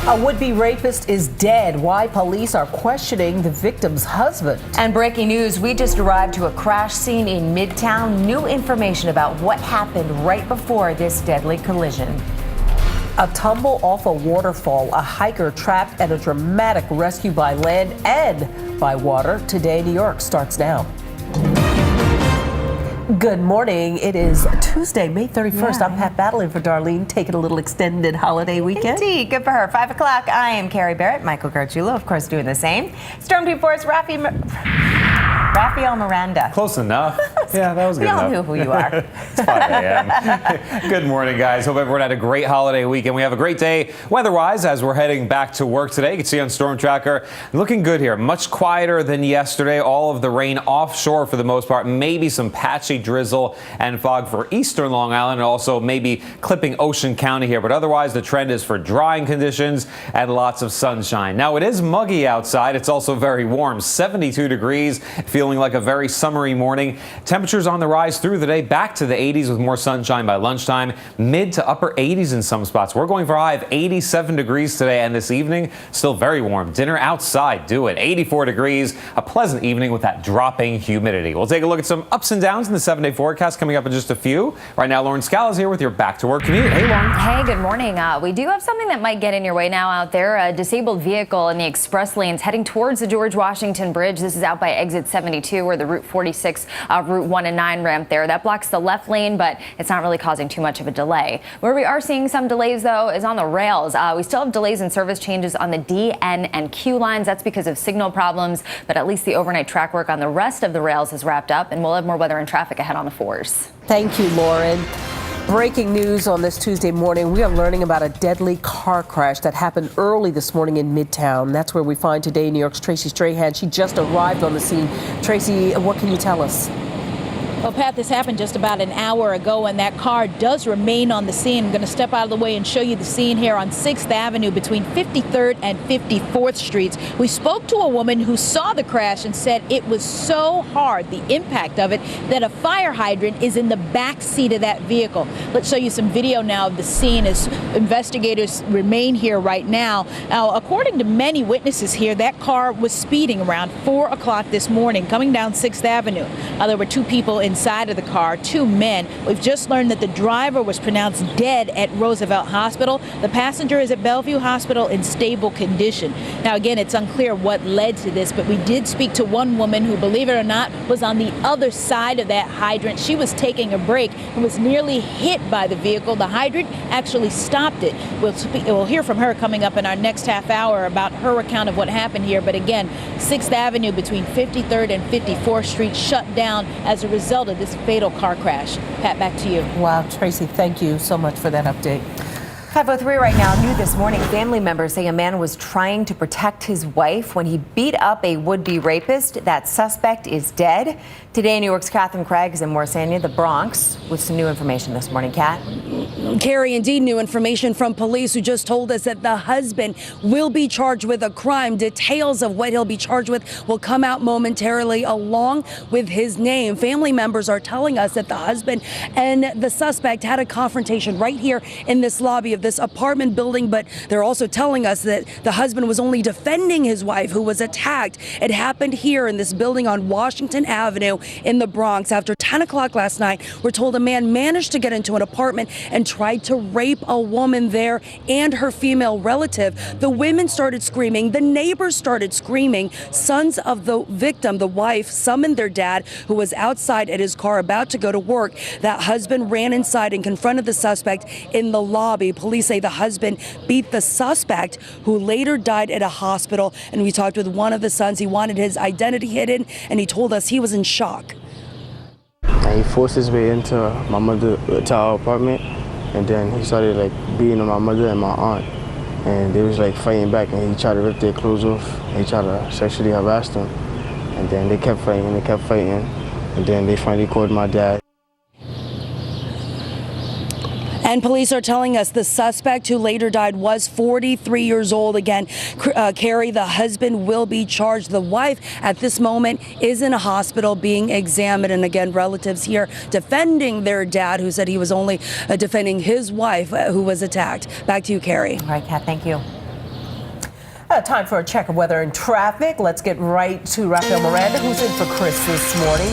A would-be rapist is dead. Why police are questioning the victim's husband. And breaking news, we just arrived to a crash scene in Midtown. New information about what happened right before this deadly collision. A tumble off a waterfall, a hiker trapped, and a dramatic rescue by land and by water. Today, New York starts now. Good morning. It is Tuesday, May 31st. I'm Pat battling for Darlene, taking a little extended holiday weekend. Indeed, good for her. 5 o'clock, I am Carrie Barrett. Michael Gargiulo, of course, doing the same. Storm Team Force, Rafael Miranda. Close enough. Yeah, that was good enough. We all knew who you are. It's 5 a.m. Good morning, guys. Hope everyone had a great holiday weekend. We have a great day weather-wise as we're heading back to work today. You can see on Storm Tracker, looking good here. Much quieter than yesterday. All of the rain offshore for the most part. Maybe some patchy drizzle and fog for eastern Long Island and also maybe clipping Ocean County here. But otherwise, the trend is for drying conditions and lots of sunshine. Now, it is muggy outside. It's also very warm. 72 degrees, feeling like a very summery morning. Temperatures on the rise through the day, back to the 80s with more sunshine by lunchtime. Mid to upper 80s in some spots. We're going for a high of 87 degrees today and this evening. Still very warm. Dinner outside, do it. 84 degrees. A pleasant evening with that dropping humidity. We'll take a look at some ups and downs in the 7-day forecast coming up in just a few. Right now, Lauren Scala is here with your back to work commute. Hey, Lauren. Hey, good morning. We do have something that might get in your way now out there. A disabled vehicle in the express lanes heading towards the George Washington Bridge. This is out by exit 72 or the Route 46, Route 1 and 9 ramp there. That blocks the left lane, but it's not really causing too much of a delay. Where we are seeing some delays, though, is on the rails. We still have delays in service changes on the D, N, and Q lines. That's because of signal problems, but at least the overnight track work on the rest of the rails is wrapped up, and we'll have more weather and traffic ahead on the 4s. Thank you, Lauren. Breaking news on this Tuesday morning, we are learning about a deadly car crash that happened early this morning in Midtown. That's where we find today New York's Tracy Strahan. She just arrived on the scene. Tracy, what can you tell us? Well, Pat, this happened just about an hour ago, and that car does remain on the scene. I'm going to step out of the way and show you the scene here on 6th Avenue between 53rd and 54th Streets. We spoke to a woman who saw the crash and said it was so hard, the impact of it, that a fire hydrant is in the back seat of that vehicle. Let's show you some video now of the scene as investigators remain here right now. Now, according to many witnesses here, that car was speeding around 4 o'clock this morning, coming down 6th Avenue. There were two people inside of the car, two men. We've just learned that the driver was pronounced dead at Roosevelt Hospital. The passenger is at Bellevue Hospital in stable condition. Now, again, it's unclear what led to this, but we did speak to one woman who, believe it or not, was on the other side of that hydrant. She was taking a break and was nearly hit by the vehicle. The hydrant actually stopped it. We'll hear from her coming up in our next half hour about her account of what happened here. But again, 6th Avenue between 53rd and 54th Street shut down as a result of this fatal car crash. Pat, back to you. Wow, Tracy, thank you so much for that update. 5:03 right now. New this morning, family members say a man was trying to protect his wife when he beat up a would-be rapist. That suspect is dead. Today, New York's Catherine Craig is in Morrisania, the Bronx, with some new information this morning. Kat? Carrie, indeed, new information from police who just told us that the husband will be charged with a crime. Details of what he'll be charged with will come out momentarily along with his name. Family members are telling us that the husband and the suspect had a confrontation right here in this lobby of this apartment building, but they're also telling us that the husband was only defending his wife who was attacked. It happened here in this building on Washington Avenue in the Bronx. After 10 o'clock last night, we're told a man managed to get into an apartment and tried to rape a woman there and her female relative. The women started screaming. The neighbors started screaming. Sons of the victim, the wife, summoned their dad, who was outside at his car about to go to work. That husband ran inside and confronted the suspect in the lobby. Police say the husband beat the suspect, who later died at a hospital. And we talked with one of the sons. He wanted his identity hidden, and he told us he was in shock. And he forced his way into my mother, to our apartment, and then he started like beating my mother and my aunt, and they was like fighting back, and he tried to rip their clothes off, and he tried to sexually harass them, and then they kept fighting, and then they finally called my dad. And police are telling us the suspect who later died was 43 years old. Again, Carrie, the husband will be charged. The wife at this moment is in a hospital being examined. And again, relatives here defending their dad, who said he was only defending his wife who was attacked. Back to you, Carrie. All right, Kat, thank you. Time for a check of weather and traffic. Let's get right to Rafael Miranda, who's in for Chris this morning.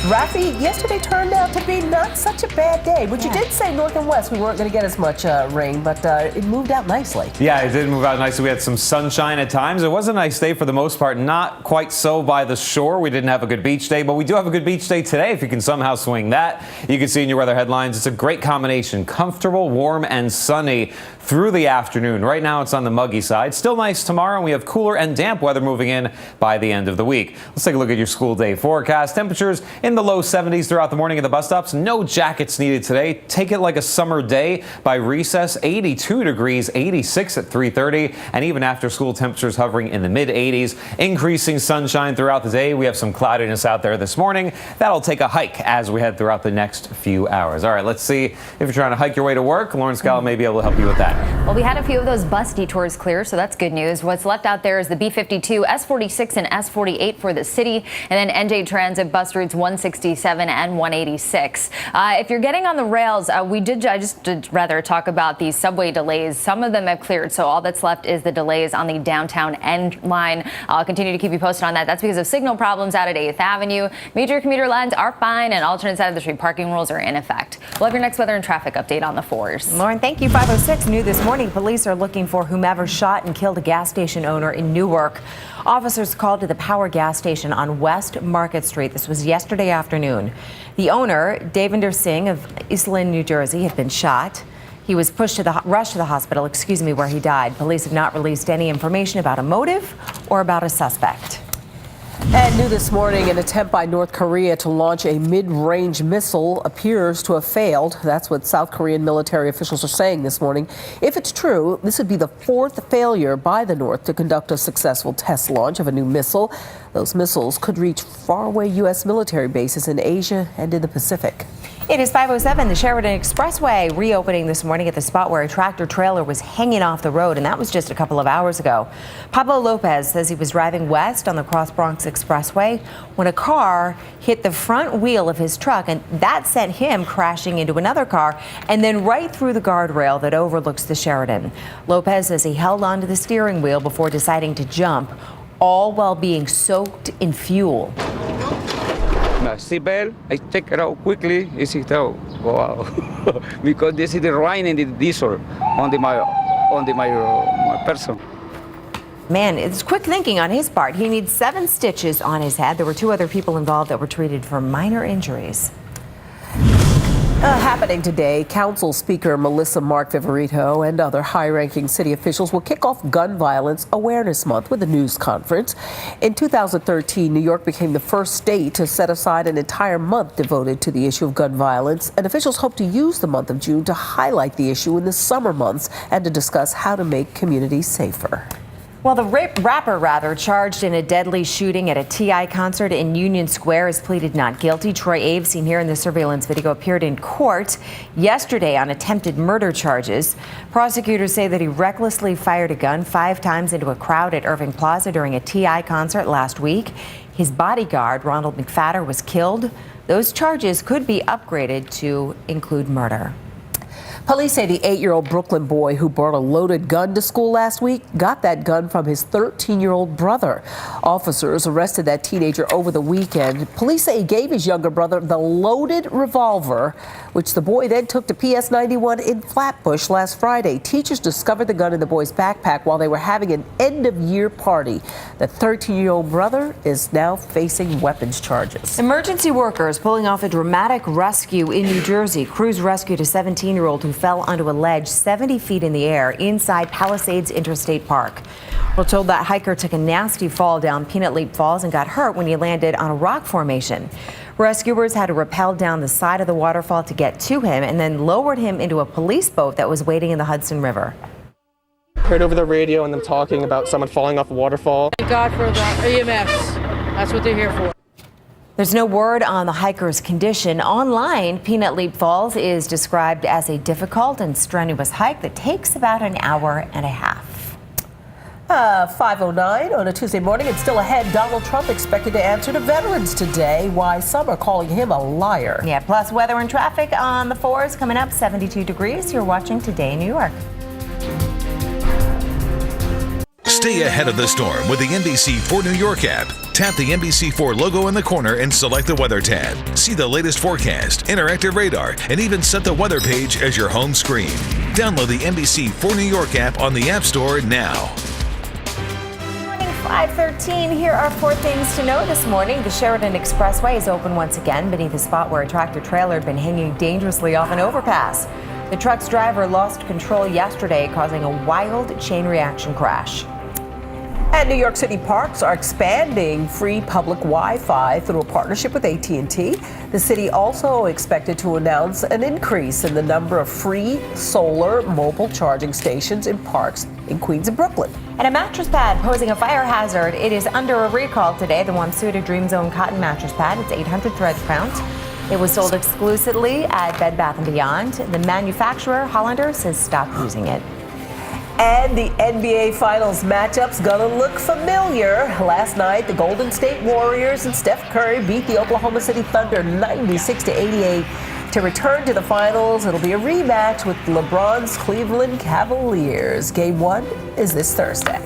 Rafi, yesterday turned out to be not such a bad day, but you did say north and west we weren't going to get as much rain, but it moved out nicely. Yeah, it did move out nicely. We had some sunshine at times. It was a nice day for the most part, not quite so by the shore. We didn't have a good beach day, but we do have a good beach day today if you can somehow swing that. You can see in your weather headlines, it's a great combination. Comfortable, warm, and sunny through the afternoon. Right now it's on the muggy side. Still nice tomorrow, and we have cooler and damp weather moving in by the end of the week. Let's take a look at your school day forecast. Temperatures in the low 70s throughout the morning at the bus stops. No jackets needed today. Take it like a summer day. By recess, 82 degrees, 86 at 3:30, and even after school temperatures hovering in the mid 80s. Increasing sunshine throughout the day. We have some cloudiness out there this morning. That'll take a hike as we head throughout the next few hours. All right, let's see if you're trying to hike your way to work. Lauren Scala may be able to help you with that. Well, we had a few of those bus detours clear, so that's good news. What's left out there is the B52, S46, and S48 for the city, and then NJ Transit bus routes 167 and 186. If you're getting on the rails, I just did rather talk about these subway delays. Some of them have cleared, so all that's left is the delays on the downtown end line. I'll continue to keep you posted on that. That's because of signal problems out at 8th Avenue. Major commuter lines are fine, and alternate side of the street parking rules are in effect. We'll have your next weather and traffic update on the 4s. Lauren, thank you. 5:06 new this morning. Police are looking for whomever shot and killed a gas station owner in Newark. Officers called to the Power gas station on West Market Street. This was yesterday afternoon. The owner, Davinder Singh of East Lynn, New Jersey, had been shot. He was rushed to the hospital, where he died. Police have not released any information about a motive or about a suspect. And new this morning, an attempt by North Korea to launch a mid-range missile appears to have failed. That's what South Korean military officials are saying this morning. If it's true, this would be the 4th failure by the North to conduct a successful test launch of a new missile. Those missiles could reach faraway U.S. military bases in Asia and in the Pacific. It is 5:07. The Sheridan Expressway reopening this morning at the spot where a tractor trailer was hanging off the road, and that was just a couple of hours ago. Pablo Lopez says he was driving west on the Cross Bronx Expressway when a car hit the front wheel of his truck, and that sent him crashing into another car and then right through the guardrail that overlooks the Sheridan. Lopez says he held onto the steering wheel before deciding to jump, all while being soaked in fuel. My seatbelt, I take it out quickly, easy to go out. Because this is the rain and the diesel on my person. Man, it's quick thinking on his part. He needs 7 stitches on his head. There were 2 other people involved that were treated for minor injuries. Happening today, Council Speaker Melissa Mark Viverito and other high-ranking city officials will kick off Gun Violence Awareness Month with a news conference. In 2013, New York became the first state to set aside an entire month devoted to the issue of gun violence, and officials hope to use the month of June to highlight the issue in the summer months and to discuss how to make communities safer. Well, the rapper charged in a deadly shooting at a T.I. concert in Union Square has pleaded not guilty. Troy Ave, seen here in the surveillance video, appeared in court yesterday on attempted murder charges. Prosecutors say that he recklessly fired a gun 5 times into a crowd at Irving Plaza during a T.I. concert last week. His bodyguard, Ronald McFadder, was killed. Those charges could be upgraded to include murder. Police say the 8-year-old Brooklyn boy who brought a loaded gun to school last week got that gun from his 13-year-old brother. Officers arrested that teenager over the weekend. Police say he gave his younger brother the loaded revolver, which the boy then took to PS 91 in Flatbush last Friday. Teachers discovered the gun in the boy's backpack while they were having an end-of-year party. The 13-year-old brother is now facing weapons charges. Emergency workers pulling off a dramatic rescue in New Jersey. Crews rescued a 17-year-old who fell onto a ledge 70 feet in the air inside Palisades Interstate Park. We're told that hiker took a nasty fall down Peanut Leap Falls and got hurt when he landed on a rock formation. Rescuers had to rappel down the side of the waterfall to get to him and then lowered him into a police boat that was waiting in the Hudson River. Heard over the radio and them talking about someone falling off a waterfall. Thank God for the EMS. That's what they're here for. There's no word on the hiker's condition. Online, Peanut Leap Falls is described as a difficult and strenuous hike that takes about an hour and a half. 5:09 on a Tuesday morning, and still ahead, Donald Trump expected to answer to veterans today, why some are calling him a liar. Yeah, plus weather and traffic on the 4s coming up, 72 degrees. You're watching Today in New York. Stay ahead of the storm with the NBC4 New York app. Tap the NBC4 logo in the corner and select the Weather tab. See the latest forecast, interactive radar, and even set the weather page as your home screen. Download the NBC4 New York app on the App Store now. 5:13. Here are 4 things to know this morning. The Sheridan Expressway is open once again beneath a spot where a tractor trailer had been hanging dangerously off an overpass. The truck's driver lost control yesterday, causing a wild chain reaction crash. And New York City parks are expanding free public Wi-Fi through a partnership with AT&T. The city also expected to announce an increase in the number of free solar mobile charging stations in parks in Queens and Brooklyn. And a mattress pad posing a fire hazard. It is under a recall today. The Wamsuta Dream Zone cotton mattress pad. It's 800 threads count. It was sold exclusively at Bed Bath & Beyond. The manufacturer, Hollanders, has stopped using it. And the NBA Finals matchup's gonna look familiar. Last night, the Golden State Warriors and Steph Curry beat the Oklahoma City Thunder 96-88. To return to the finals, it'll be a rematch with LeBron's Cleveland Cavaliers. Game 1 is this Thursday.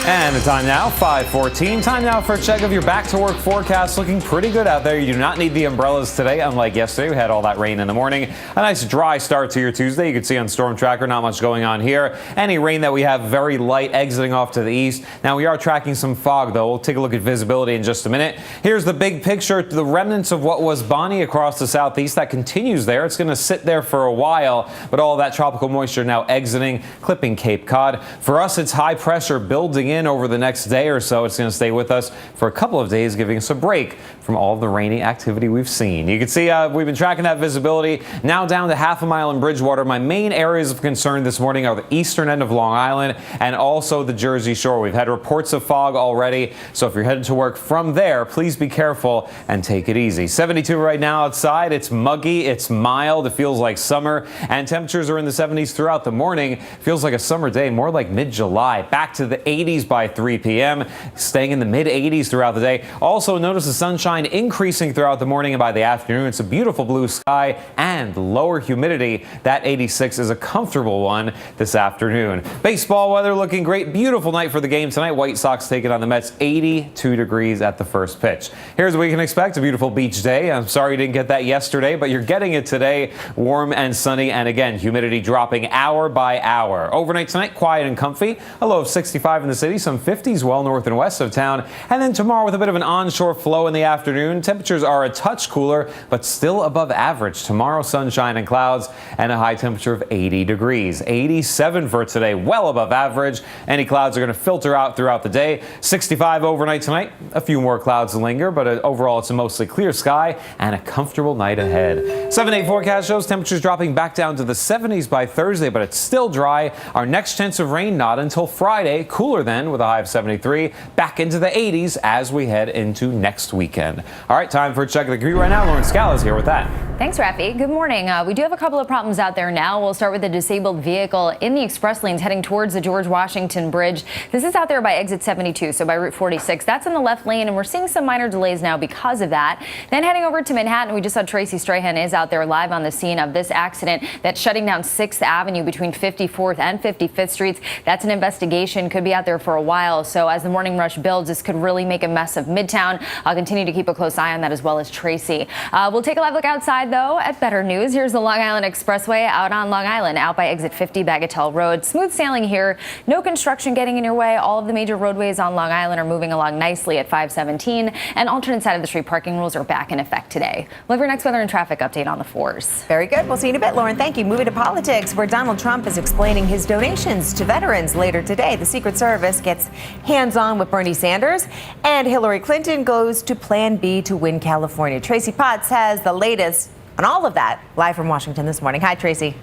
And the time now, 5:14. Time now for a check of your back-to-work forecast. Looking pretty good out there. You do not need the umbrellas today, unlike yesterday. We had all that rain in the morning. A nice dry start to your Tuesday. You can see on Storm Tracker, not much going on here. Any rain that we have, very light, exiting off to the east. Now, we are tracking some fog, though. We'll take a look at visibility in just a minute. Here's the big picture. The remnants of what was Bonnie across the southeast, that continues there. It's going to sit there for a while, but all of that tropical moisture now exiting, clipping Cape Cod. For us, it's high pressure building in over the next day or so. It's going to stay with us for a couple of days, giving us a break from all of the rainy activity we've seen. You can see we've been tracking that visibility now down to half a mile in Bridgewater. My main areas of concern this morning are the eastern end of Long Island and also the Jersey Shore. We've had reports of fog already, so if you're headed to work from there, please be careful and take it easy. 72 right now outside. It's muggy, it's mild, it feels like summer, and temperatures are in the 70s throughout the morning. Feels like a summer day, more like mid-July. Back to the 80s by 3 p.m., staying in the mid-80s throughout the day. Also notice the sunshine increasing throughout the morning and by the afternoon. It's a beautiful blue sky and lower humidity. That 86 is a comfortable one this afternoon. Baseball weather looking great. Beautiful night for the game tonight. White Sox taking on the Mets. 82 degrees at the first pitch. Here's what we can expect. A beautiful beach day. I'm sorry you didn't get that yesterday, but you're getting it today. Warm and sunny, and again, humidity dropping hour by hour. Overnight tonight, quiet and comfy. A low of 65 in the city. Some 50s well north and west of town. And then tomorrow with a bit of an onshore flow in the afternoon. Temperatures are a touch cooler, but still above average. Tomorrow, sunshine and clouds and a high temperature of 80 degrees. 87 for today, well above average. Any clouds are going to filter out throughout the day. 65 overnight tonight. A few more clouds linger, but overall it's a mostly clear sky and a comfortable night ahead. 7-8 forecast shows temperatures dropping back down to the 70s by Thursday, but it's still dry. Our next chance of rain not until Friday. Cooler then with a high of 73. Back into the 80s as we head into next weekend. All right, time for a check of the commute right now. Lauren Scala's here with that. Thanks, Rafi. Good morning. We do have a couple of problems out there now. We'll start with a disabled vehicle in the express lanes heading towards the George Washington Bridge. This is out there by exit 72, so by Route 46. That's in the left lane, and we're seeing some minor delays now because of that. Then heading over to Manhattan, we just saw Tracy Strahan is out there live on the scene of this accident that's shutting down 6th Avenue between 54th and 55th Streets. That's an investigation, could be out there for a while. So as the morning rush builds, this could really make a mess of Midtown. I'll continue to keep a close eye on that as well as Tracy. We'll take a live look outside, though, at better news. Here's the Long Island Expressway out on Long Island, out by exit 50 Bagatelle Road. Smooth sailing here. No construction getting in your way. All of the major roadways on Long Island are moving along nicely at 517, and alternate side of the street parking rules are back in effect today. We'll have your next weather and traffic update on the 4s. Very good. We'll see you in a bit, Lauren. Thank you. Moving to politics, where Donald Trump is explaining his donations to veterans later today. The Secret Service gets hands-on with Bernie Sanders, and Hillary Clinton goes to Plan B to win California. Tracy Potts has the latest on all of that live from Washington this morning. Hi, Tracy.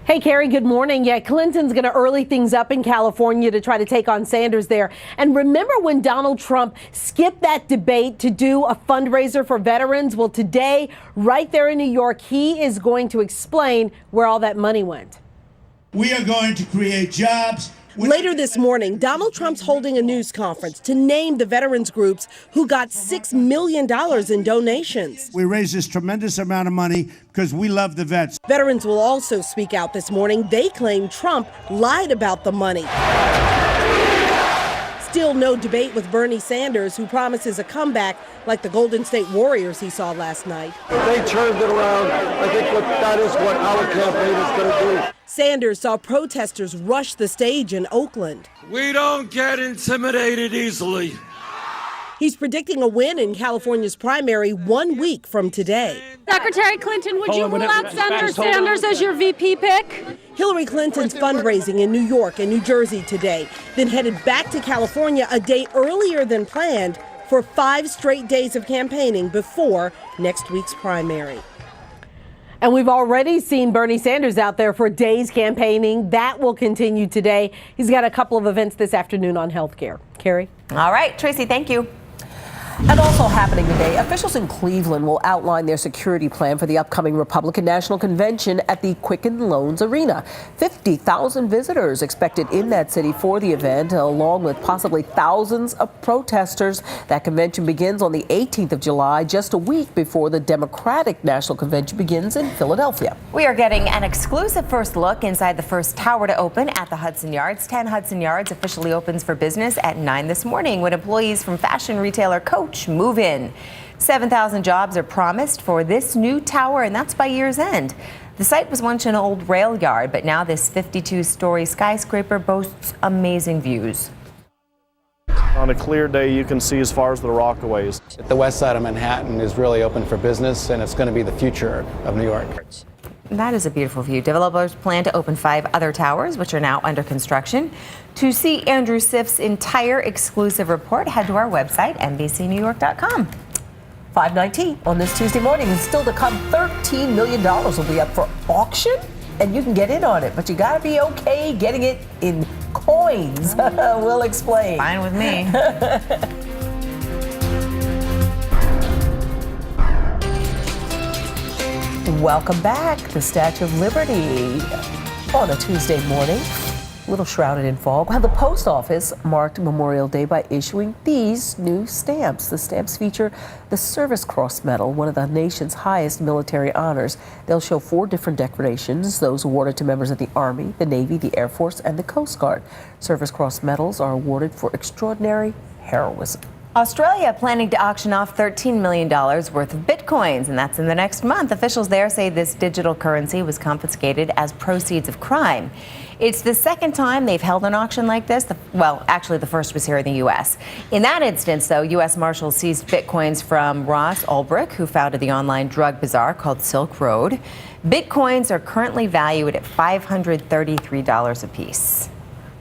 Hey, Carrie, good morning. Yeah, Clinton's going to early things up in California to try to take on Sanders there. And remember when Donald Trump skipped that debate to do a fundraiser for veterans? Well, today, right there in New York, he is going to explain where all that money went. We are going to create jobs Later this morning, Donald Trump's holding a news conference to name the veterans groups who got $6 million in donations. We raised this tremendous amount of money because we love the vets. Veterans will also speak out this morning. They claim Trump lied about the money. Still no debate with Bernie Sanders, who promises a comeback like the Golden State Warriors he saw last night. They turned it around. I think that is what our campaign is going to do. Sanders saw protesters rush the stage in Oakland. We don't get intimidated easily. He's predicting a win in California's primary 1 week from today. Secretary Clinton, would you rule out Senator Sanders as your VP pick? Hillary Clinton's fundraising in New York and New Jersey today, then headed back to California a day earlier than planned for 5 straight days of campaigning before next week's primary. And we've already seen Bernie Sanders out there for days campaigning. That will continue today. He's got a couple of events this afternoon on health care. Carrie? All right, Tracy, thank you. And also happening today, officials in Cleveland will outline their security plan for the upcoming Republican National Convention at the Quicken Loans Arena. 50,000 visitors expected in that city for the event, along with possibly thousands of protesters. That convention begins on the 18th of July, just a week before the Democratic National Convention begins in Philadelphia. We are getting an exclusive first look inside the first tower to open at the Hudson Yards. 10 Hudson Yards officially opens for business at 9 this morning when employees from fashion retailer Coach move in. 7,000 jobs are promised for this new tower, and that's by year's end. The site was once an old rail yard, but now this 52-story skyscraper boasts amazing views. On a clear day, you can see as far as the Rockaways. The west side of Manhattan is really open for business, and it's going to be the future of New York. That is a beautiful view. Developers plan to open 5 other towers, which are now under construction. To see Andrew Siff's entire exclusive report, head to our website, NBCNewYork.com. 5:19 on this Tuesday morning. And still to come, $13 million will be up for auction, and you can get in on it, but you got to be okay getting it in coins. We'll explain. Fine with me. Welcome back. The Statue of Liberty on a Tuesday morning, a little shrouded in fog. Well, the post office marked Memorial Day by issuing these new stamps. The stamps feature the Service Cross Medal, one of the nation's highest military honors. They'll show 4 different decorations, those awarded to members of the Army, the Navy, the Air Force, and the Coast Guard. Service Cross medals are awarded for extraordinary heroism. Australia planning to auction off $13 million worth of bitcoins, and that's in the next month. Officials there say this digital currency was confiscated as proceeds of crime. It's the second time they've held an auction like this. Well, actually, the first was here in the U.S. In that instance, though, U.S. Marshals seized bitcoins from Ross Ulbricht, who founded the online drug bazaar called Silk Road. Bitcoins are currently valued at $533 apiece.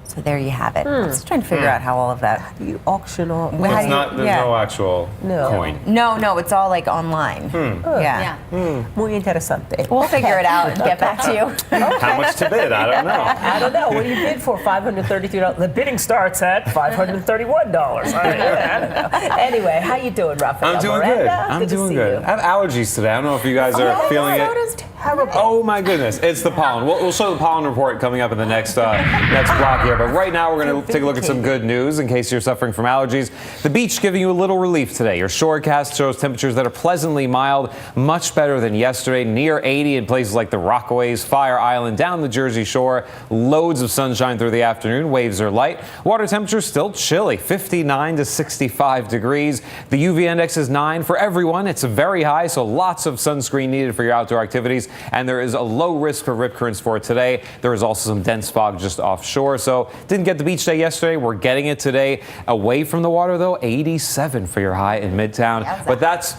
So there you have it. I was trying to figure out how all of that. How do you auction off? There's no actual coin. No, it's all like online. Yeah. Muy interesante. We'll figure it out and get back to you. How much to bid? I don't know. I don't know. What do you bid for? $533. The bidding starts at $531. I don't know. Anyway, how you doing, Rafael? I'm doing good. I'm doing good. I have allergies today. I don't know if you guys are feeling it. Oh my goodness, it's the pollen. We'll show the pollen report coming up in the next block here. But right now we're going to take a look at some good news in case you're suffering from allergies. The beach giving you a little relief today. Your shorecast shows temperatures that are pleasantly mild, much better than yesterday. Near 80 in places like the Rockaways, Fire Island, down the Jersey Shore. Loads of sunshine through the afternoon. Waves are light. Water temperatures still chilly, 59 to 65 degrees. The UV index is 9 for everyone. It's very high, so lots of sunscreen needed for your outdoor activities. And there is a low risk for rip currents for today. There is also some dense fog just offshore. So didn't get the beach day yesterday. We're getting it today. Away from the water, though, 87 for your high in Midtown. But that's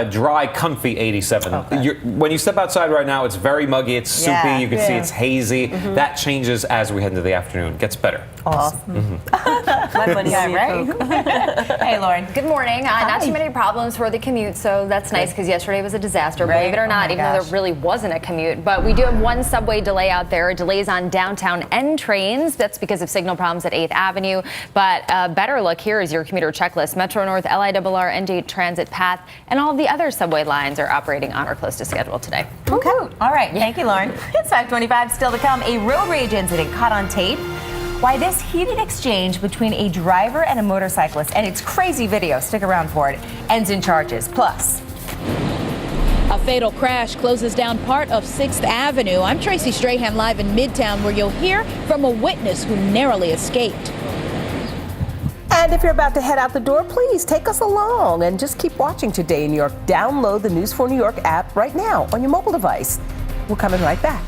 dry, comfy 87. Okay. When you step outside right now, it's very muggy. It's soupy. You can see it's hazy. That changes as we head into the afternoon. It gets better. Awesome. Hey, Lauren. Good morning. Not too many problems for the commute, so that's nice because yesterday was a disaster, believe it or not, even though there really wasn't a commute. But we do have one subway delay out there. Delays on downtown N trains. That's because of signal problems at 8th Avenue. But a better look here is your commuter checklist. Metro North, LIRR, NJ Transit Path, and all of the other subway lines are operating on or close to schedule today. Okay. All right. Thank you, Lauren. It's 5:25. Still to come. A road rage incident caught on tape why this heated exchange between a driver and a motorcyclist, and it's crazy video, stick around for it, ends in charges. Plus, a fatal crash closes down part of 6th Avenue. I'm Tracy Strahan live in Midtown, where you'll hear from a witness who narrowly escaped. And if you're about to head out the door, please take us along and just keep watching Today in New York. Download the News 4 New York app right now on your mobile device. We're coming right back.